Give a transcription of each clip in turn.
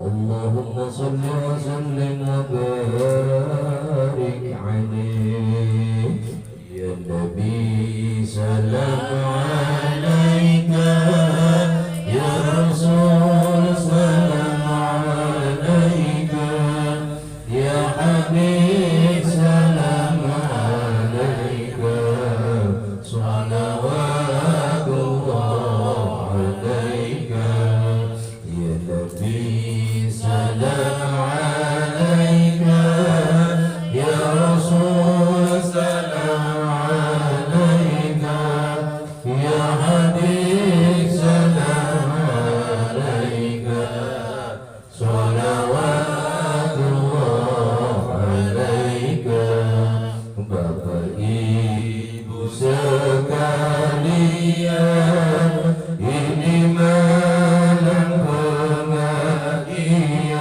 اللهم صل وسلم وبارك عليه يا نبي سلام عليك يا رسول سلام عليك يا حبيب سلام عليك صلوات الله عليك يا نبي سلام عليك يا رسول سلام عليك يا حبيب سلام عليك صلوات الله عليك Bapak Ibu sekalian, ini malam pengajian,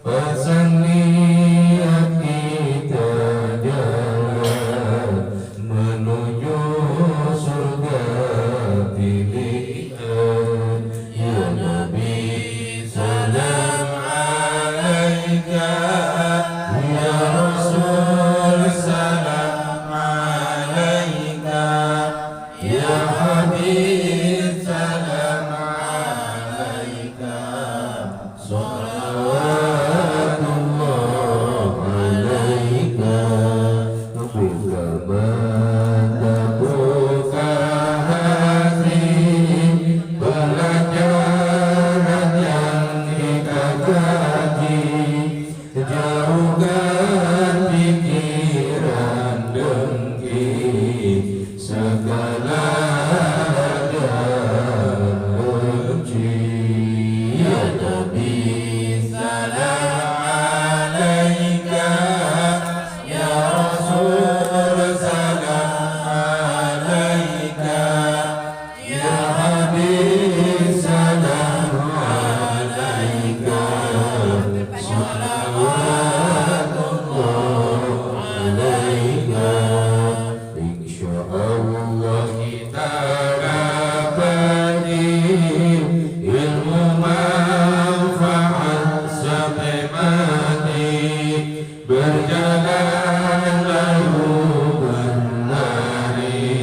pasang niat kita jalan menuju surga pilihan. Ya Nabi salam alaika, ya Rasul salam alaika, ya Habib salam alaika, salawatullah alaika. Buka mata, buka hati, pelajaran yang kita kaji, jauhkan pikiran dengki, segala benci. Ya Nabi salam alaika, ya Rasul salam alaika, ya Habib salam alaika, salawatullah alaika. Insyaallah kita dapati ilmu manfaat sampai mati, berjalan lalu berlari,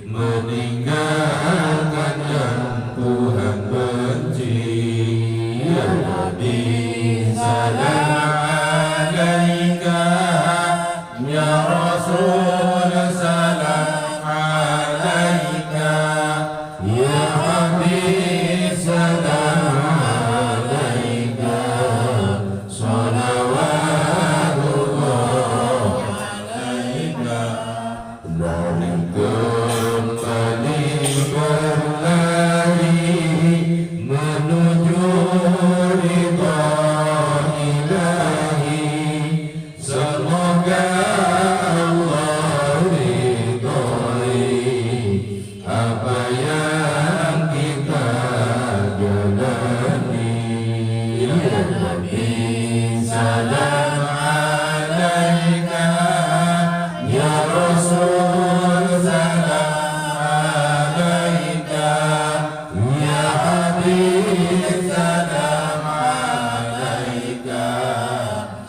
meninggalkan yang Tuhan benci. Ya Nabi salam alaika, ya Rasul salam alaika, ya Habib salam alaika, salawatullah alaika. Lari kembali berlari menuju ridha ilahi, semoga Allah ridhoi apa yang kita jalani. Ya Nabi salam alaika, ya Rasul salam alaika, ya Habib salam alaika,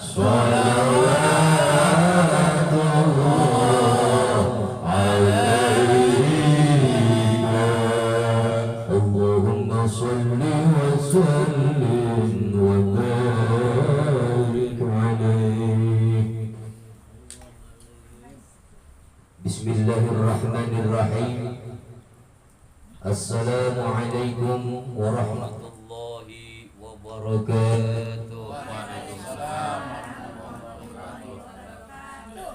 salawatullah alaika. Allahumma salli wa sallim wa barik alaih. Bismillahirrahmanirrahim. Assalamualaikum warahmatullahi wabarakatuh.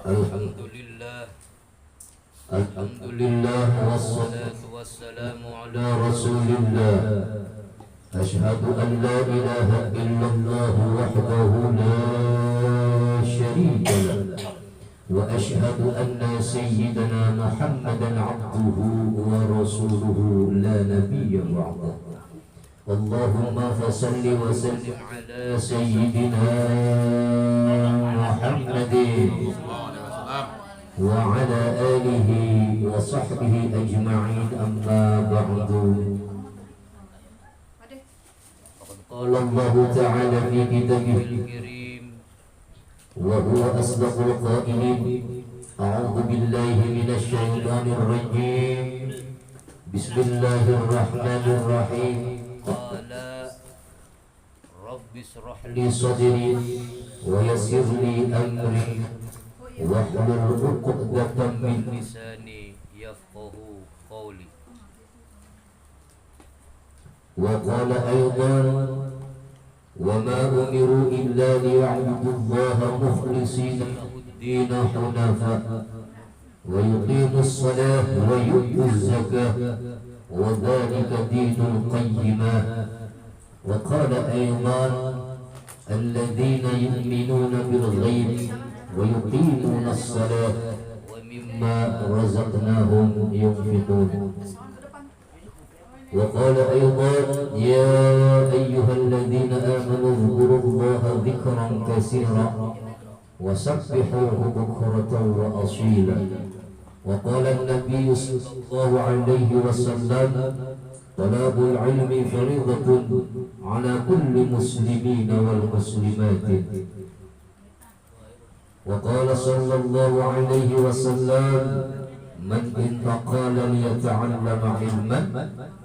Alhamdulillah, alhamdulillah, wassalatu wassalamu ala rasulillah. Ashhadu an la ilaha illallah wahdahu la syarika lah, wa ashhadu anna sayyidana Muhammadan abduhu wa rasuluhu la nabiyya ba'dahu. Allahumma fasalli wa sallim ala sayyidina Muhammadin wa ala alihi wa sahbihi ajma'in, amma ba'du. Qala الله تعالى في كتابه الكريم وهو أصدق القائلين أعوذ بالله من الشيطان الرجيم بسم الله الرحمن الرحيم قال رب اشرح لي صدري ويسر لي أمري واحلل عقدة من لساني يفقهوا قولي. وقال أيضا وما أمروا إلا ليعبدوا الله مخلصين له الدين حنفاء ويقيموا الصلاة ويؤتوا الزكاة وذلك دين القيمة. وقال أيضا الذين يؤمنون بالغيب ويقيمون الصلاة ومما رزقناهم ينفقون. وقال أيضا يا أيها الذين آمنوا اذكروا الله ذكرا كثيرا وسبحوه بكرة وأصيلا. وقال النبي صلى الله عليه وسلم طلب العلم فريضة على كل مسلمين والمسلمات. وقال صلى الله عليه وسلم من انتقل ليتعلم علما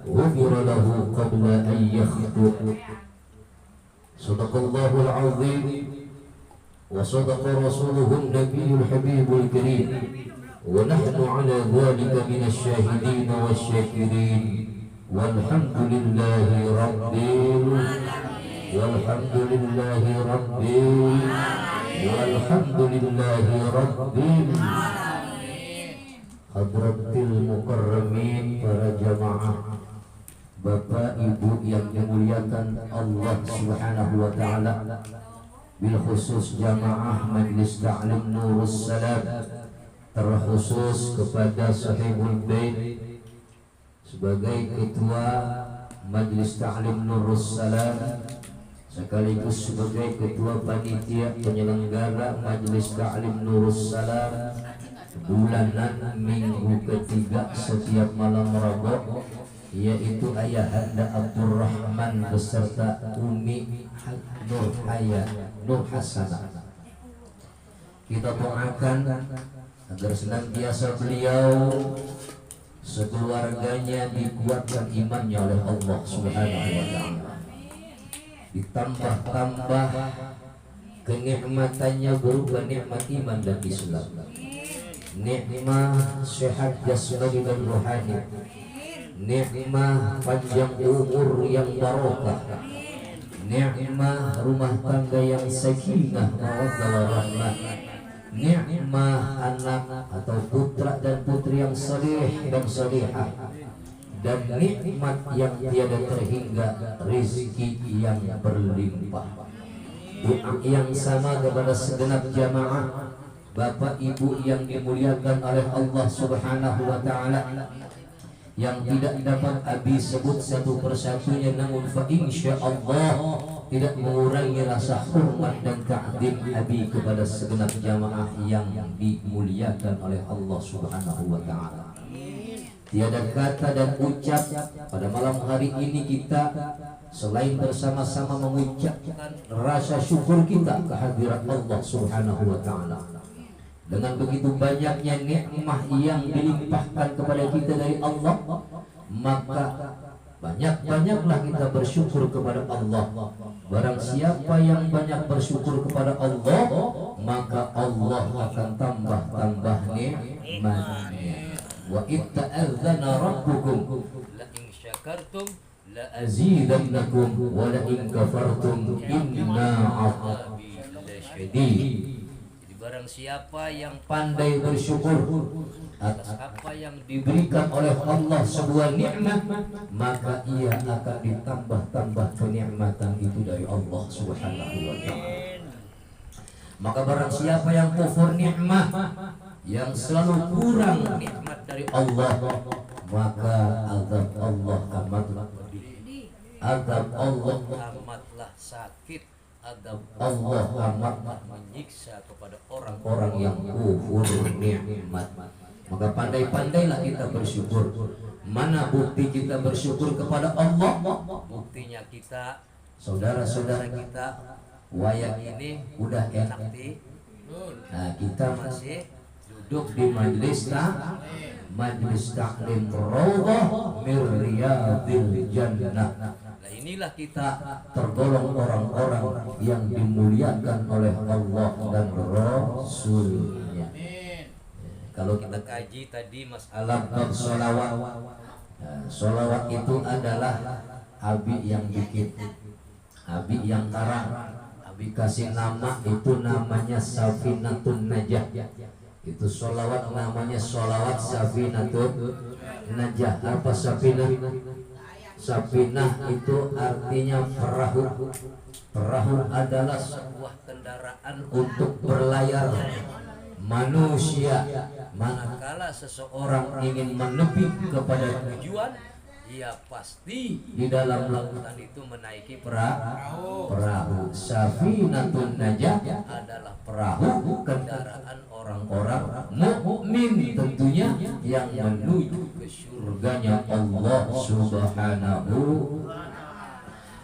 غفر له قبل أن يخطب. صدق الله العظيم وصدق رسوله النبي الحبيب الكريم ونحن على ذلك من الشاهدين والشاكرين والحمد لله رب والحمد لله رب والحمد لله رب. Hadratil mukarramin, para jamaah, Bapak Ibu yang dimuliakan Allah Subhanahu wa taala, bil khusus jamaah Majlis Ta'lim Nurus Salam, terkhusus kepada Sahibul Bait sebagai ketua Majlis Ta'lim Nurus Salam sekaligus sebagai ketua panitia penyelenggara Majlis Ta'lim Nurus Salam bulanan minggu ketiga setiap malam Rabu, yaitu Ayahanda Abdurrahman beserta Umi Nur Haya Nur Hasanah. Kita doakan agar senantiasa beliau sekeluarganya dikuatkan imannya oleh Allah Subhanahu wa taala, ditambah-tambah kenikmatannya berupa nikmat iman dan Islam, nikmat sehat jasmani dan rohani, nikmat panjang umur yang barokah, nikmat rumah tangga yang sakinah mawaddah warahmah, nikmat anak atau putra dan putri yang saleh dan salihah, dan nikmat yang tiada terhingga rezeki yang berlimpah. Doa yang sama kepada segenap jamaah Bapak Ibu yang dimuliakan oleh Allah Subhanahu wa taala, yang tidak dapat habis sebut satu persatunya, namun fa insyaallah tidak mengurangi rasa hormat dan ta'zim abi kepada segenap jamaah yang dimuliakan oleh Allah Subhanahu wa taala. Tiada kata dan ucap pada malam hari ini kita selain bersama-sama mengucapkan rasa syukur kita kehadirat Allah Subhanahu wa taala. Dengan begitu banyaknya nikmat yang dilimpahkan kepada kita dari Allah, maka banyak-banyaklah kita bersyukur kepada Allah. Barang siapa yang banyak bersyukur kepada Allah, maka Allah akan tambah-tambah nikmatnya. Wa itta'adzana rabbukum la in syakartum la azidannakum wa la in kafartum inna 'adzabi lasyadid. Barang siapa yang pandai bersyukur atas apa yang diberikan oleh Allah sebuah nikmat, maka ia akan ditambah-tambah kenikmatan itu dari Allah Subhanahu wa taala. Maka barang siapa yang kufur nikmat, yang selalu kurang nikmat dari Allah, maka azab Allah amatlah pedih, azab Allah amatlah sakit, azab Allah amatlah menyiksa kepada orang-orang yang kufur nikmat. Maka pandai-pandailah kita bersyukur. Mana bukti kita bersyukur kepada Allah? Buktinya kita Saudara-saudara kita wayang ini udah enak di. Nah, kita masih duduk di majlis taklim Raudhah min Riyadil Jannah. Nah, inilah kita tergolong orang-orang yang dimuliakan oleh Allah dan Rasulnya. Kalau kita kaji tadi masalah bab sholawat, sholawat itu adalah Abi yang bikin, Abi yang karang, Abi kasih nama, itu namanya Safinatun Najah. Itu sholawat namanya sholawat Safinatun Najah. Apa Safinah? Safinah itu artinya perahu. Perahu adalah sebuah kendaraan untuk berlayar manusia. Manakala seseorang ingin menepi kepada tujuan, ia pasti di dalam lautan itu menaiki perahu. Safinatun Najah adalah perahu kendaraan orang-orang mukmin tentunya yang menuju ke surganya Allah Subhanahu.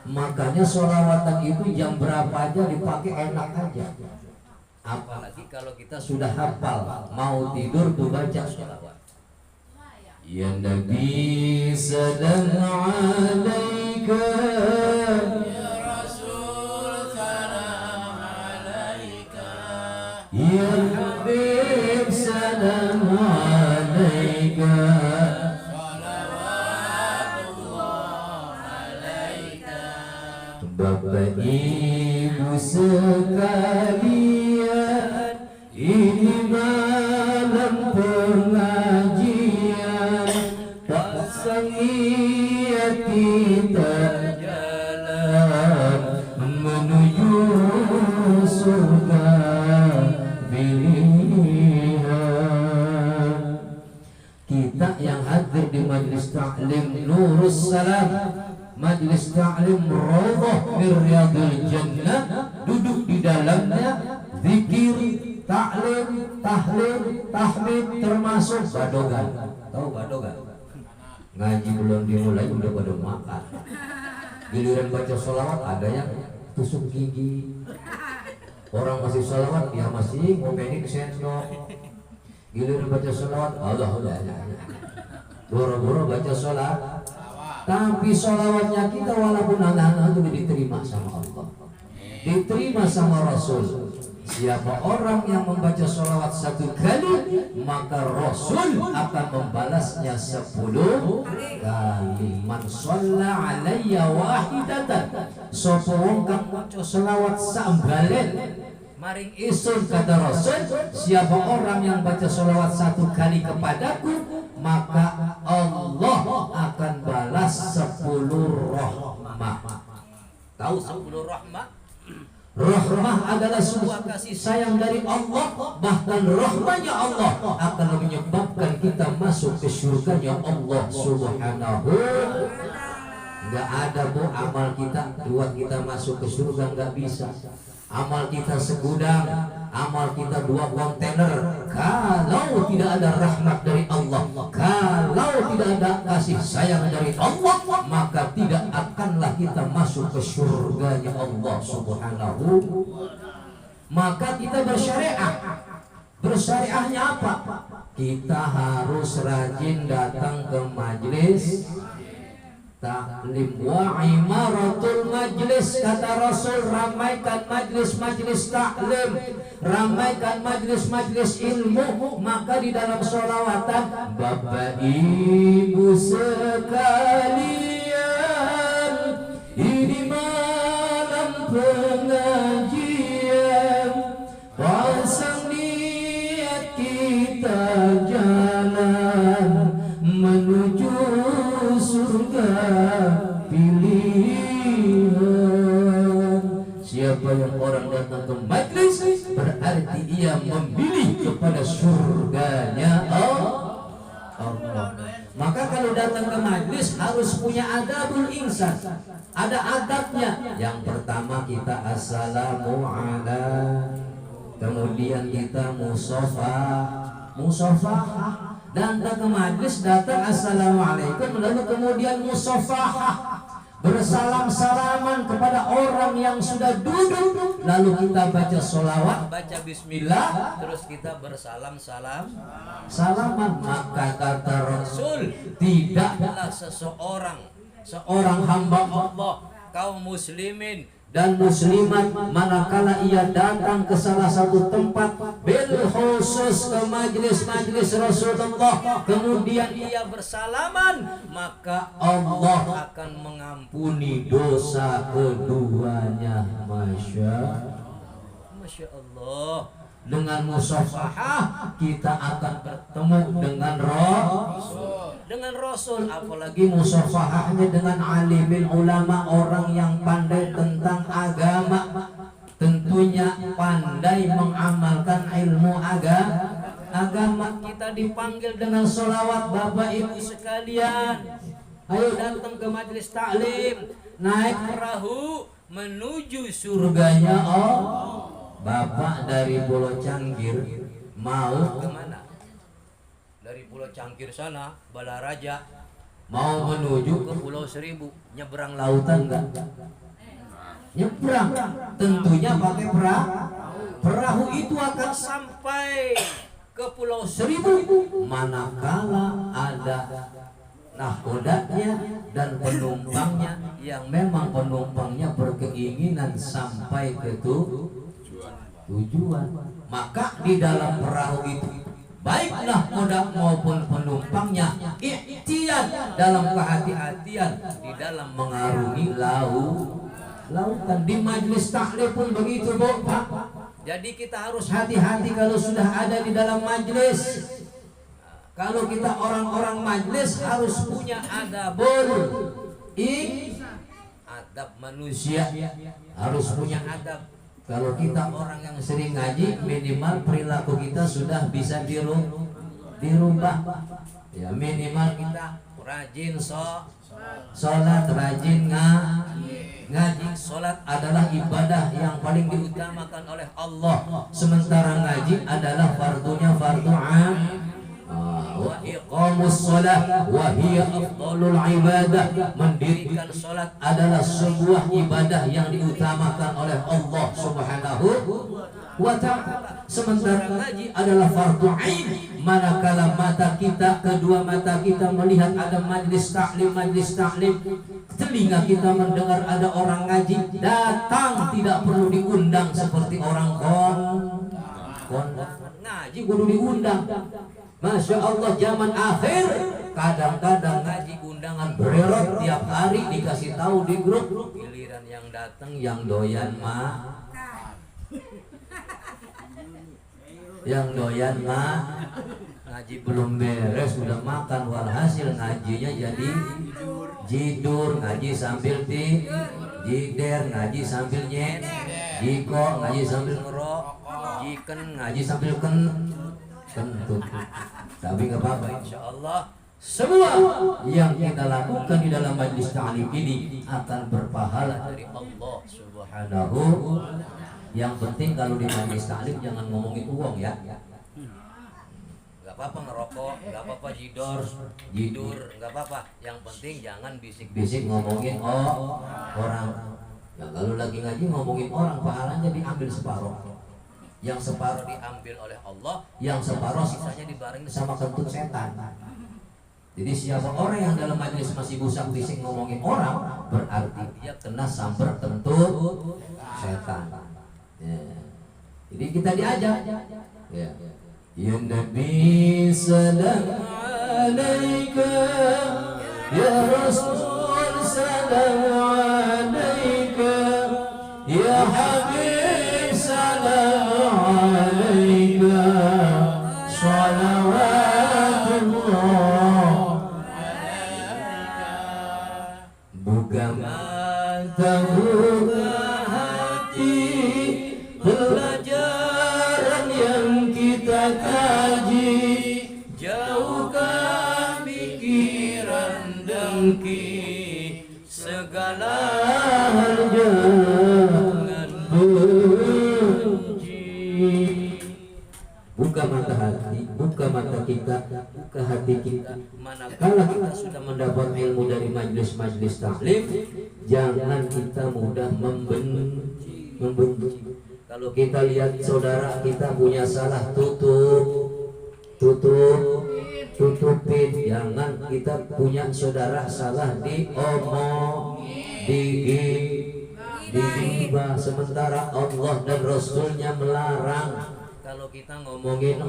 Makanya sholawatan itu jam berapa aja dipakai enak aja. Apalagi kalau kita sudah hafal, mau tidur tuh baca sholawat. Ya Nabi salam alaika, Ya Rasul salam alaika, Ya Habib salam alaika, salawatullah alaika. Bapak Ibu sekalian, ini malam pengajian, pasang niat kita jalan menuju surga pilihan. Kita yang hadir di majlis taklim Nurus Salam, majlis taklim Raudhah min Riyadil Jannah, duduk di dalamnya zikir, taklim, tahlil, tahmid, termasuk badogan. Tahu badogan? Ngaji belum dimulai udah pada makan. Giliran baca sholawat ada yang tusuk gigi. Orang masih sholawat dia masih ngopenin sendok. Giliran baca sholawat Allah. Boro-boro baca sholawat. Tapi sholawatnya kita walaupun anak-anak itu diterima sama Allah, diterima sama Rasul. Siapa orang yang membaca sholawat satu kali, maka Rasul akan membalasnya 10 kali. Man sholla alayya wahidatan, sapa wong kang maca sholawat sambalen maring isun, kata Rasul, siapa orang yang baca sholawat satu kali kepadaku, maka Allah akan balas 10 rahmah. Tahu 10 rahmah? Rahmah adalah sebuah kasih sayang dari Allah. Bahkan rahmanya Allah akan menyebabkan kita masuk ke surganya Allah Subhanahu. Gak ada bu amal kita buat kita masuk ke surga, gak bisa. Amal kita segudang, amal kita 2 kontainer. Kalau tidak ada rahmat dari Allah, kalau tidak ada kasih sayang dari Allah, maka tidak akanlah kita masuk ke surganya Allah Subhanahu. Maka kita bersyariah. Bersyariahnya apa? Kita harus rajin datang ke majlis taklim wa imaratul majlis, kata Rasul, ramaikan majlis-majlis taklim, ramaikan majlis-majlis ilmu. Maka di dalam sholawatan, Bapak Ibu sekalian, ini malam pengajian, pasang niat kita jalan menuju surga pilihan. Siapa yang orang datang ke majlis, berarti ia memilih kepada surganya Allah. Maka kalau datang ke majlis harus punya adabul insan, ada adabnya. Yang pertama kita assalamualaikum, kemudian kita musafahah. Datang ke majlis, datang assalamualaikum, lalu kemudian musafahah. bersalam-salaman kepada orang yang sudah duduk, lalu kita baca sholawat, baca bismillah, terus kita bersalam-salaman, maka kata Rasul, tidaklah seorang hamba Allah, kaum muslimin dan muslimat, manakala ia datang ke salah satu tempat bil khusus ke majlis-majlis Rasulullah, kemudian ia bersalaman, maka Allah akan mengampuni dosa keduanya. Masya Allah. Dengan musafahah kita akan bertemu dengan Rasul, apalagi musafahahnya dengan alimin ulama, orang yang pandai tentang agama, tentunya pandai mengamalkan ilmu agama. Kita dipanggil dengan sholawat. Bapak ibu sekalian, ayo datang ke majelis taklim, naik perahu menuju surganya Bapak dari Pulau Cangkir mau kemana? Dari Pulau Cangkir sana, Balaraja, mau menuju ke Pulau Seribu, nyebrang lautan enggak? Nyebrang, tentunya pakai perahu itu akan sampai ke Pulau Seribu manakala ada nahkodanya dan penumpangnya yang memang penumpangnya berkeinginan sampai ke tujuan. Maka di dalam perahu itu, baik nahkoda maupun penumpangnya, ikhtiar dalam kehati-hatian di dalam mengarungi lautan. Di majelis taklim pun begitu, Pak. Jadi kita harus hati-hati kalau sudah ada di dalam majelis. Kalau kita orang-orang majelis harus punya adabul adab manusia, harus punya adab. Kalau kita orang yang sering ngaji, minimal perilaku kita sudah bisa dirubah. Ya, minimal kita rajin sholat, rajin ngaji. Sholat adalah ibadah yang paling diutamakan oleh Allah, sementara ngaji adalah fardunya fardu 'ain. Wa iqamus shalah wa hiya afdalul ibadah. Mendirikan salat adalah sebuah ibadah yang diutamakan oleh Allah Subhanahu wa ta'ala. Sementara ngaji adalah fardu ain. Manakala kedua mata kita melihat ada majlis taklim, telinga kita mendengar ada orang ngaji, datang, tidak perlu diundang seperti orang ngaji kudu diundang. Masya Allah, zaman akhir kadang-kadang ngaji undangan bererot tiap hari dikasih tahu di grup, giliran yang datang yang doyan ngaji belum beres sudah makan, walhasil ngajinya jadi jidur, ngaji sambil jider, ngaji sambil jiko, ngaji sambil ngerok, jiken, ngaji sambil kentut. Tapi nggak apa-apa, insya Allah semua yang kita lakukan di dalam majlis ta'lim ini akan berpahala dari Allah Subhanahu. Yang penting kalau di majlis ta'lim jangan ngomongin uang ya. Nggak apa-apa ngerokok, nggak apa-apa jidur, nggak apa-apa. Yang penting jangan bisik-bisik ngomongin orang. Ya, kalau lagi ngaji ngomongin orang, pahalanya diambil separuh. Yang separuh diambil oleh Allah, yang separuh sisanya dibarengi sama kentut setan. Jadi siapa orang yang dalam majelis masih busak bisik ngomongin orang, berarti dia kena sambar kentut setan. Ya. Jadi kita diajak. Ya. Ya Nabi salam alaika, ya Rasul salam alaika, ya Habib salam alaika, salawatullah. Buka mata, buka hati, pelajaran yang kita kaji, jauhkan pikiran dengki, segala hal jangan benci. Buka mata hati, buka mata kita, buka hati kita. Manakala kita sudah mendapat ilmu dari majlis-majlis taklim, jangan kita mudah membenci. Kalau kita lihat saudara kita punya salah, tutupin. Jangan kita punya saudara salah diomong, digibah, sementara Allah dan Rasulnya melarang. Kalau kita ngomongin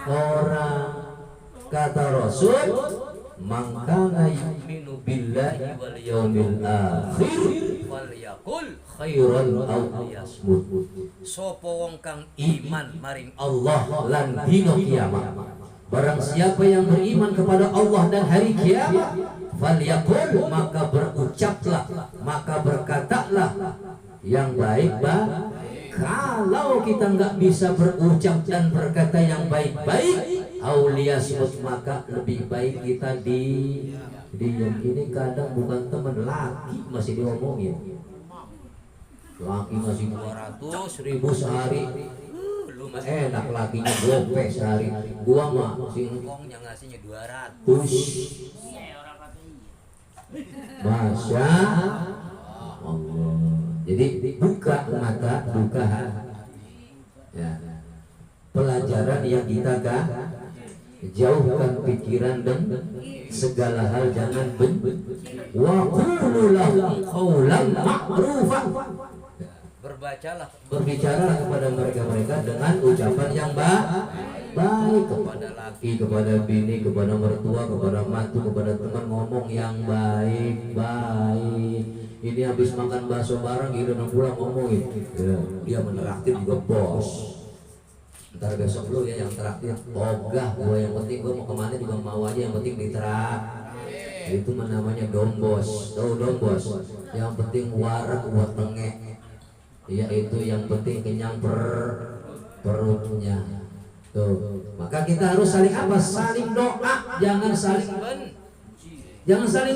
orang, kata Rasul, man kana yu'minu billahi wal yawmil akhir falyaqul khairan aw liyasmut. Sapa wong kang iman maring Allah lan dina kiamat, barang siapa yang beriman kepada Allah dan hari kiamat, falyaqul, maka berucaplah, maka berkatalah yang baik. Kalau kita nggak bisa berucap dan berkata yang baik-baik, auliyasmut, maka lebih baik kita diam. Ini kadang bukan teman, laki masih diomongin, laki masih 200.000 sehari. Lu mah enak lakinya gope sehari, gua mah singkongnya ngasihnya 200. Masya Allah. Jadi buka mata, buka hati. Ya. Pelajaran yang kita jauhkan pikiran dan segala hal, jangan wa qulu lahum qawlan ma'rufan. Berbicara kepada mereka dengan ucapan yang baik, kepada laki, kepada bini, kepada mertua, kepada mantu, kepada teman, ngomong yang baik-baik. Ini habis makan bakso bareng, giliran pulang ngomongin, ya, dia meneraktir juga bos. Ntar besok lu ya yang traktir, ogah gua, yang penting gua mau kemana juga mau aja, yang penting ditraktir. Itu namanya dombos. Tahu dombos? Yang penting warak buat tengek, yaitu yang penting kenyang perutnya. Tuh. Maka kita harus saling apa? Saling doa, jangan saling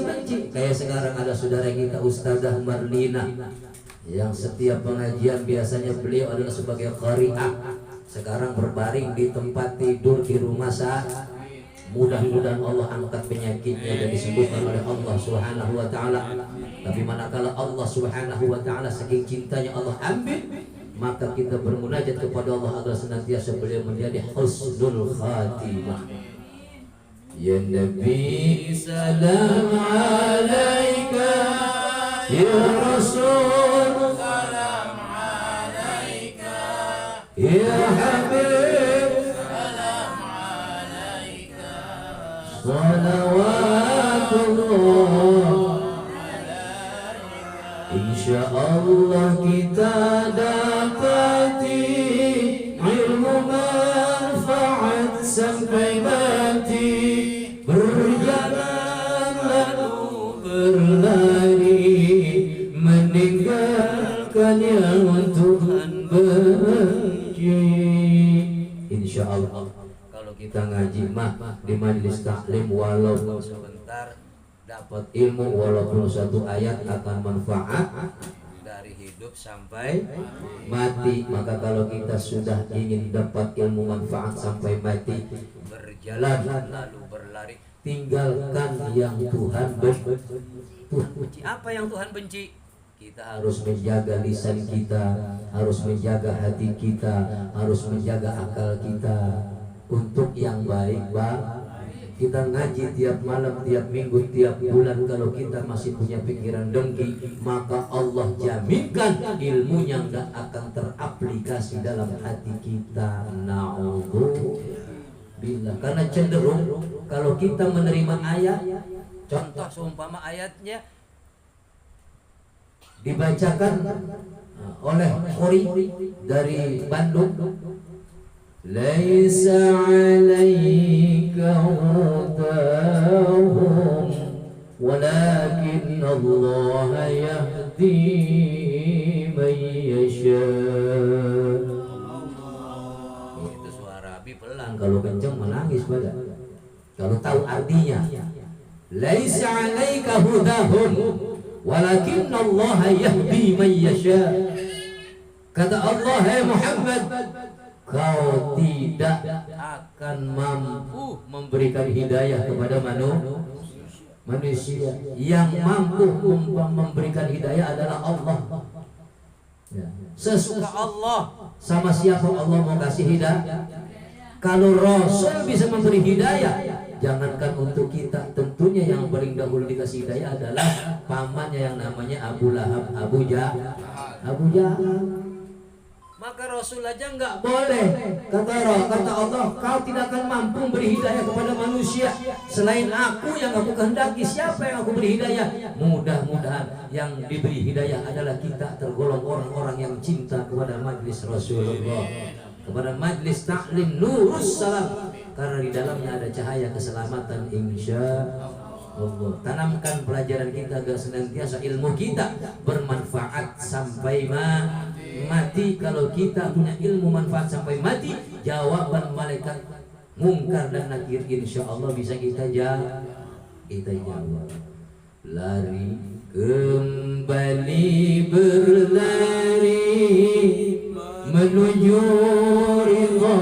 benci. Kayak sekarang ada saudara kita Ustazah Marlina, yang setiap pengajian biasanya beliau adalah sebagai qari'ah. Sekarang berbaring di tempat tidur di rumah sakit. Mudah-mudahan Allah angkat penyakitnya dan disembuhkan oleh Allah Subhanahu wa taala. Tapi manakala Allah Subhanahu wa taala saking cintanya Allah ambil, maka kita bermunajat kepada Allah agar senantiasa beliau menjadi husnul khatimah. Ya Nabi salam alaika, ya Rasul salam alaika, ya Habib salam alaika, salawatullah alaika. Insyaallah kita dapati ilmu manfaat sampai mati. Berjalan lalu berlari, meninggalkan yang Tuhan benci. Insya Allah kalau kita ngaji mah di majelis taklim, walaupun sebentar dapat ilmu, walaupun satu ayat akan manfaat dari hidup sampai mati. Maka kalau kita sudah ingin dapat ilmu manfaat sampai mati, berjalan lalu berlari, tinggalkan yang Tuhan benci. Apa yang Tuhan benci? Kita harus menjaga lisan kita, harus menjaga hati kita, harus menjaga akal kita untuk yang baik-baik. Kita ngaji tiap malam, tiap minggu, tiap bulan. Kalau kita masih punya pikiran dengki, maka Allah jaminkan ilmunya tidak akan teraplikasi dalam hati kita. Na'udzubillah. Karena cenderung kalau kita menerima ayat, contoh seumpama ayatnya dibacakan oleh Khori dari Bandung, laisa 'alaika hudahum walakin Allah yahdi man yasha. Itu suara Abi pelan, kalau kenceng menangis pada. Kalau tahu artinya, laisa 'alaika hudahum walakin Allah yahdi man yasha. Kata Allah, hai Muhammad, kau tidak akan mampu memberikan hidayah kepada manusia. Yang mampu memberikan hidayah adalah Allah. Ya. Sesuka Allah, sama siapa Allah mau kasih hidayah. Kalau Rasul bisa memberi hidayah, jangankan untuk kita, tentunya yang paling dahulu dikasih hidayah adalah pamannya yang namanya Abu Lahab, Abu Jahal. Maka Rasul aja nggak boleh. Kata Allah, kau tidak akan mampu beri hidayah kepada manusia selain aku yang aku kehendaki. Siapa yang aku beri hidayah? Mudah-mudahan yang diberi hidayah adalah kita, tergolong orang-orang yang cinta kepada majlis Rasulullah, kepada majlis taklim Nurus Salam, karena di dalamnya ada cahaya keselamatan insya Allah. Tanamkan pelajaran kita agar senantiasa ilmu kita bermanfaat sampai mati. Kalau kita punya ilmu manfaat sampai mati, jawaban malaikat mungkar dan nakir insya Allah bisa kita jawab. Lari kembali berlari menuju ridha,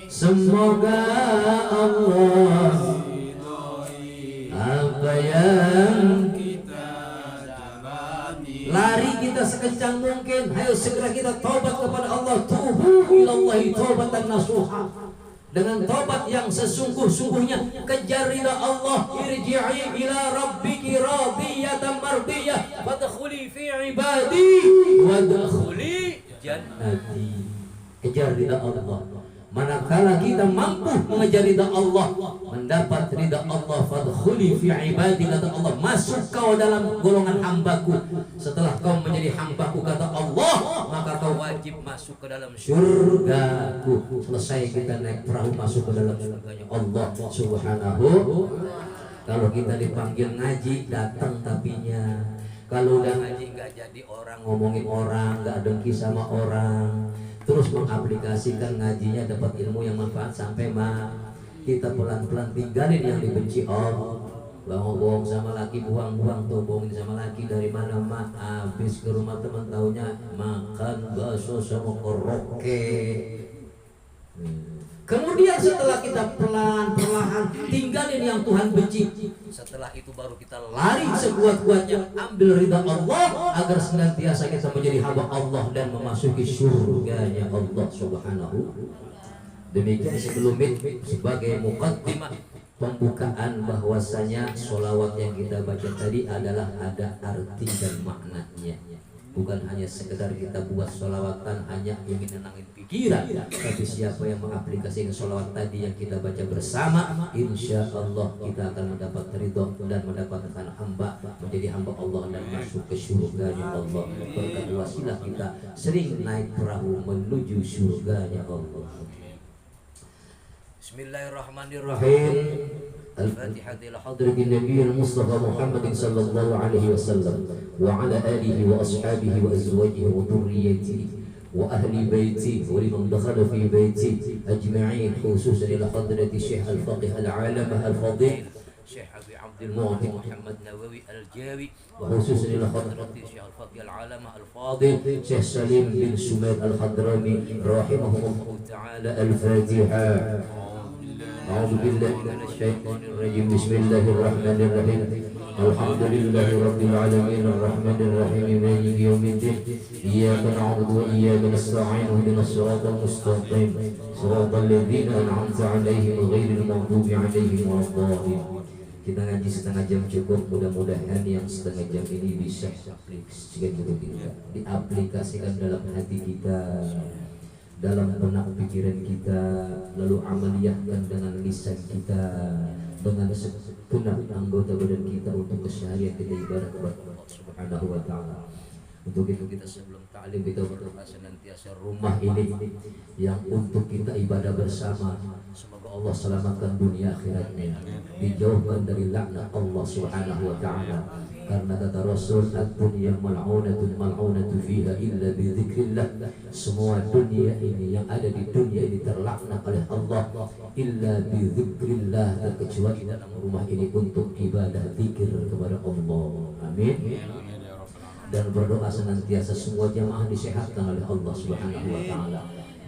semoga Allah apa yang lari kita sekencang mungkin. Ayo segera kita taubat kepada Allah. Tubu ilallahi taubatan nasuha, dengan taubat yang sesungguh-sungguhnya. Kejar ridha Allah. Irji'i ila rabbiki radiyatan mardiyah fadkhuli fi ibadi wadkhuli jannati. Kejar ridha Allah. Manakala kita mampu mengejar ridha Allah, mendapat ridha Allah, fadkhuli fi ibadi, kata Allah, masuk kau dalam golongan hambaku. Setelah kau menjadi hambaku, kata Allah, maka kau wajib masuk ke dalam surgaku. Selesai kita naik perahu masuk ke dalam surganya Allah Subhanahu. Kalau kita dipanggil ngaji, datang tapinya. Kalau udah ngaji nggak jadi orang, ngomongin orang, nggak dengki sama orang, terus mengaplikasikan ngajinya, dapat ilmu yang manfaat sampai kita pelan-pelan tinggalin yang dibenci Allah. Bohong sama laki, buang-buang tuh, bohongin sama laki dari mana habis ke rumah teman, taunya makan bakso sama koroke. Kemudian setelah kita perlahan tinggalin yang Tuhan benci, setelah itu baru kita lari sekuat-kuatnya ambil ridha Allah agar senantiasa kita menjadi hamba Allah dan memasuki surganya Allah Subhanahu. Demikian sebelum sebagai muqaddimah pembukaan bahwasanya sholawat yang kita baca tadi adalah ada arti dan maknanya. Bukan hanya sekedar kita buat sholawatan hanya ingin nenangin pikiran, tapi siapa yang mengaplikasikan sholawat tadi yang kita baca bersama, insya Allah kita akan mendapat ridho dan mendapatkan hamba, menjadi hamba Allah dan masuk ke surganya Allah. Berkat wasilah kita sering naik perahu menuju surganya Allah. Bismillahirrahmanirrahim. Al-Fatihah ila hadratin Nabi Mustafa Muhammad sallallahu alaihi wasallam wa ala alihi wa ashabihi wa azwajihi wa dhurriyyatihi wa ahli baiti wa liman dakhala fi baiti ajma'in, khususan ila hadrati Syekh Al-Faqih Al-Alamah Al-Fadil Syekh Abi Abdul Mu'ti Muhammad Nawawi Al-Jawi, wa khususan ila hadrati Syekh Al-Faqih Al-Alamah Al-Fadil Syekh Salim bin Sumail Al-Hadrami rahimahullah ta'ala. Al-Fatihah. أعوذ بالله من الشيطان الرجيم. بسم الله الرحمن الرحيم. الحمد لله رب العالمين الرحمن الرحيم مالك يوم الدين. إياك نعبد وإياك نستعين اهدنا الصراط المستقيم صراط الذين أنعمت عليهم غير المغضوب عليهم ولا الضالين. Kita ngaji setengah jam cukup, mudah-mudahan yang setengah jam ini bisa diaplikasikan dalam hati kita, dalam benak pikiran kita, lalu amaliyahkan dengan lisan kita, dengan segenap anggota badan kita untuk keseharian kita ibadah kepada Allah Subhanahu wa ta'ala. Untuk itu kita sebelum ta'lim kita berdoa senantiasa rumah ini yang untuk kita ibadah bersama, semoga Allah selamatkan dunia akhiratnya, dijauhkan dari laknat Allah Subhanahu wa ta'ala. Karena kata Rasul, ad-dunya mal'unatun mal'unatu fiha illa bi dzikrillah. Semua dunia ini, yang ada di dunia ini terlaknat oleh Allah illa bi dzikrillah, terkecuali dalam rumah ini untuk ibadah zikir kepada Allah. Amin. dan berdoa senantiasa semua jamaah disehatkan oleh Allah Subhanahu wa taala,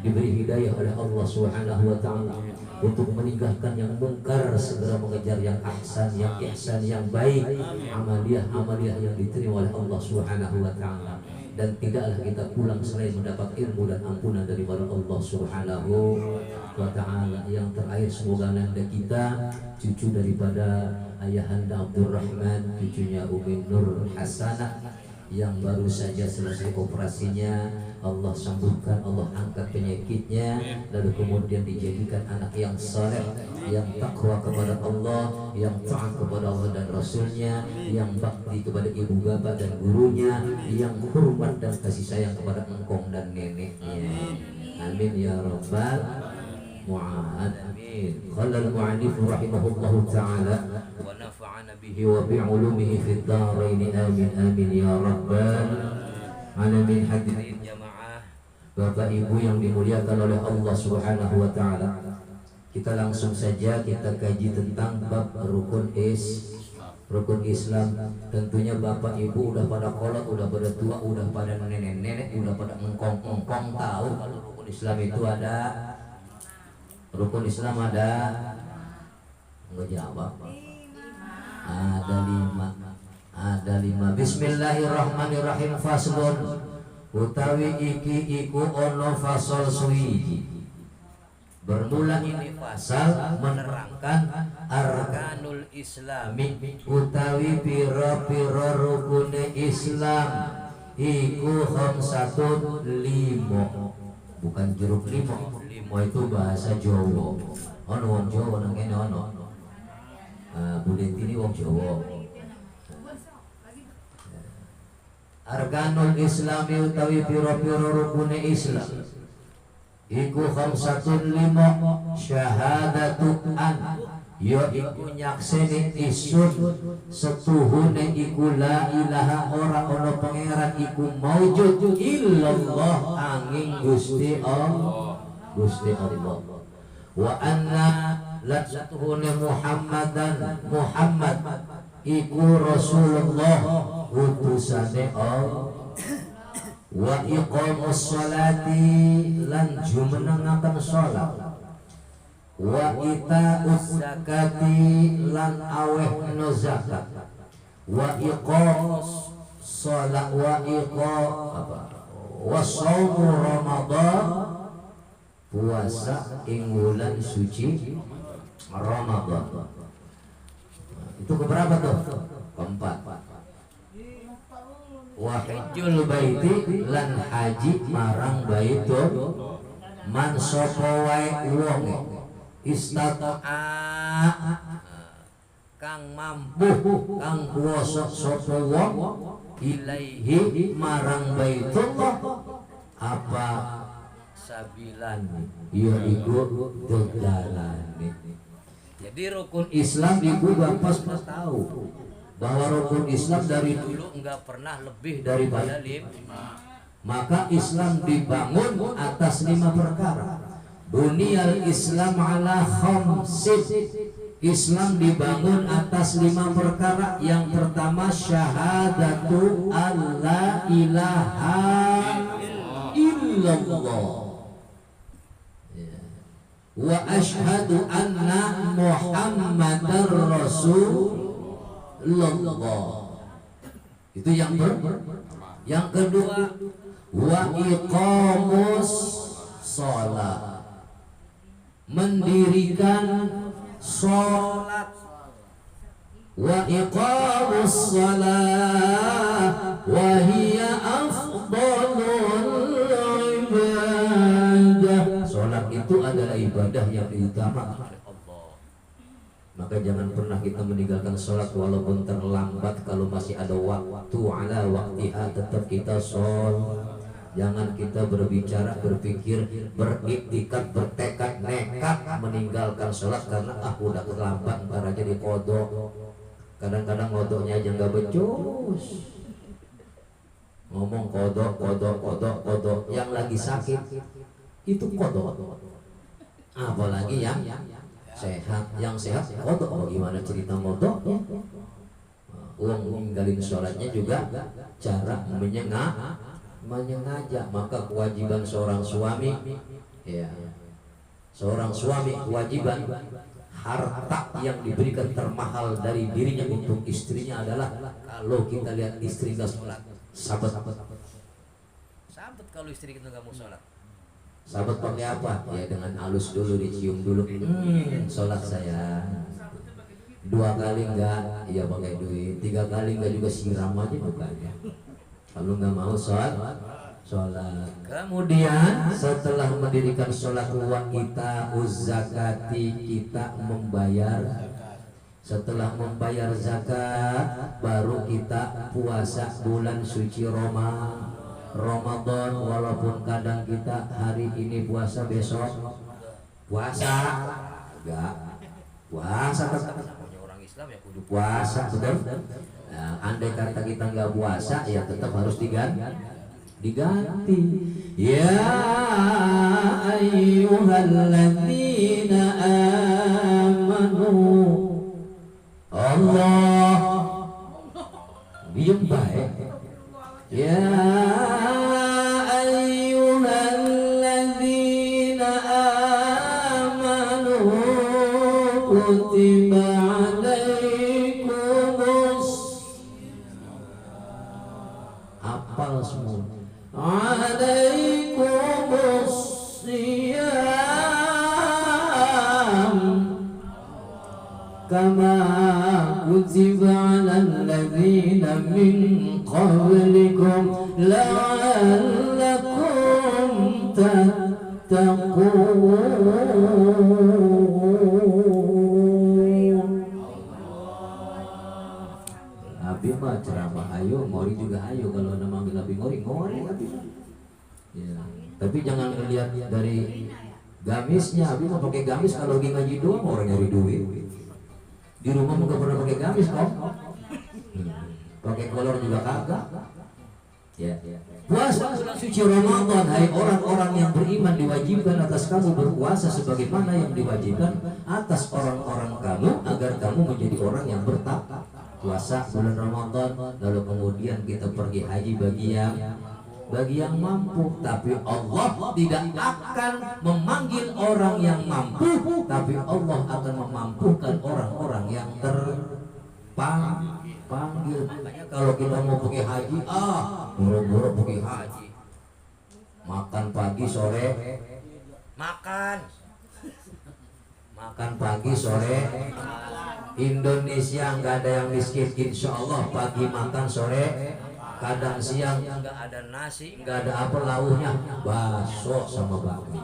diberi hidayah oleh Allah Subhanahu wa taala untuk meninggalkan yang mungkar, segera mengejar yang ihsan, yang baik, amaliyah yang diterima oleh Allah Subhanahu wa taala. Dan tidaklah kita pulang selain mendapat ilmu dan ampunan daripada Allah Subhanahu wa taala. Yang terakhir, semoga nanda kita, cucu daripada Ayahanda Abdurrahman, cucunya Umi Nur Hasanah yang baru saja selesai operasinya, Allah sembuhkan, Allah angkat penyakitnya, lalu kemudian dijadikan anak yang saleh, yang takwa kepada Allah, yang taat kepada Allah dan Rasulnya, yang bakti kepada ibu bapak dan gurunya, yang hormat dan kasih sayang kepada engkong dan neneknya. Amin ya rabbal alamin. Qala al-mu'allif rahimahullahu ta'ala wa nafa'ana bihi wa bi'ulumihi fid dharain, amin amin ya rabbal alamin. Hadirin jamaah, Bapak Ibu yang dimuliakan oleh Allah Subhanahu wa taala, kita langsung saja kita kaji tentang bab rukun Islam. Tentunya Bapak Ibu udah pada kolot, udah pada tua, udah pada nenek-nenek, udah pada engkong-engkong tahu kalau rukun Islam itu ada. Rukun Islam ada, enggak jawab. Ada lima. Bismillahirrahmanirrahim. Faslun, utawi iki iku ono fasal suwiji. Bermula ini fasal menerangkan arkanul islami, utawi pira-pira rukune Islam iku khamsatun, limo. Bukan jeruk limo. Limo itu bahasa Jawa. Ono wong Jawa nang kene ono. Bu Denti ini wong Jawa. Arkanul islami utawi pira-pira rukune Islam iku khamsatun, limo. Syahadatu an, ya iku nyakseni isun setuhune iku la ilaha, ora ana pangeran iku maujud illallah, angin Gusti Allah. Wa anna la satuhune Muhammad iku Rasulullah, utusane Allah. Wa iqamus sholati, lan jumenengaken salat. Wa ita'us zakati, lan awehna zakat. Wa iqamus sholat, wa shaumu Ramadan, puasa ing wulan suci Ramadan. Itu keberapa tuh? Keempat. Wa hajjul baiti, lan haji marang baitul man sapa wae wong istata'a, kang mampu, kang kuwasa sapa wong ilaihi marang baitullah, apa sabilan, ya iku dogalane. Jadi rukun Islam iku Bapak tahu bahwa rukun Islam dari dulu enggak pernah lebih daripada 5. Maka Islam dibangun atas 5 perkara. Bunyal Islam ala khamsin. Islam dibangun atas 5 perkara. Yang pertama syahadatu alla ilaha illallah wa asyhadu anna Muhammadar Rasul. Itu yang kedua, wa iqamus sholat, mendirikan sholat. Wa iqamus sholat wa hiya afdalul ibadah. Sholat itu adalah ibadah yang diutamakan. Maka jangan pernah kita meninggalkan sholat walaupun terlambat. Kalau masih ada waktu, ala waktiha, tetap kita sholat. Jangan kita berbicara, berpikir, beriktikad, bertekad, nekat meninggalkan sholat karena udah terlambat, ntar aja di kodok. Kadang-kadang kodoknya aja nggak becus. Ngomong kodok, yang lagi sakit itu kodok. Apalagi yang sehat, kodok. Bagaimana cerita kodoknya? Uang ninggalin sholatnya juga cara menyengaja. Maka kewajiban seorang suami, ya, seorang suami kewajiban harta yang diberikan termahal dari dirinya untuk istrinya adalah, kalau kita lihat istri nggak sholat, sahabat kalau istri kita nggak mau sholat, sahabat pakai apa? Ya dengan halus dulu, dicium dulu, sholat saya. 2 kali enggak, ya pakai duit. 3 kali enggak juga siram aja bukannya. Kalau nggak mau sholat. Kemudian setelah mendirikan sholat kita zakati, kita membayar. Setelah membayar zakat, baru kita puasa bulan suci Ramadan. Walaupun kadang kita hari ini puasa, besok puasa enggak. Puasa namanya orang Islam ya kudu puasa, betul. Nah, andai kata kita nggak puasa, ya tetap harus diganti. Ya ayyuhalladzina amanu, Allah diem baik. Ya ayyuhalladzina amanu kutiba alaikumus, apal semua, alaikumus siyam kama kutiba alal ladzina min qablikum la'allakum tattaqun. Abi mah ceramah ayo, ngori juga ayo. Kalau nama Abi ngori Abi. Ya. Tapi jangan lihat dari gamisnya. Abi mah pakai gamis kalau lagi ngaji doang, orang nyari duit. Di rumah mah gak pernah pakai gamis kok. Pakai kolor juga kagak. Ya. Puasa bulan suci Ramadan, hai orang-orang yang beriman, diwajibkan atas kamu berpuasa sebagaimana yang diwajibkan atas orang-orang kamu, agar kamu menjadi orang yang bertakwa. Puasa bulan Ramadan, lalu kemudian kita pergi haji bagi yang mampu. Tapi Allah tidak akan memanggil orang yang mampu, tapi Allah akan memampukan orang-orang yang terpanggil. Makanya kalau kita mau pergi haji, buru-buru pergi haji, makan pagi sore, makan pagi sore. Indonesia nggak ada yang miskin, insya Allah. Pagi makan, sore kadang siang nggak ada nasi, nggak ada apa lauknya, bakso sama bakmi.